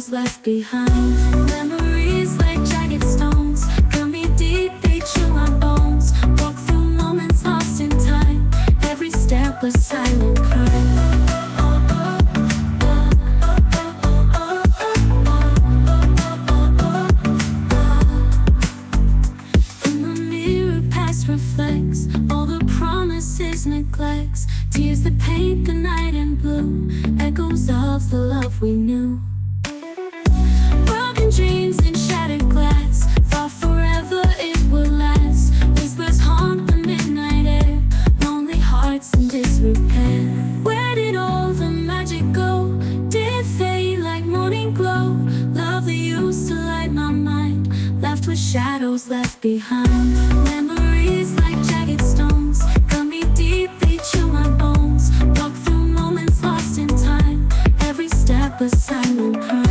shadows left behind. Memories like jagged stones cut me deep, they chill my bones. Walk through moments lost in time, every step a silent crime. In the mirror past reflects all the promises, neglects, tears that paint the night in blue, echoes of the love we knew. Broken dreams and shattered glass, thought forever it would last. Whispers haunt the midnight air, lonely hearts in disrepair. Where did all the magic go? Did it fade like morning glow? Love that used to light my mind, left with shadows left behind. Memories like jagged stones cut me deep, they chill my bones. Walk through moments lost in time, every step a silent cry.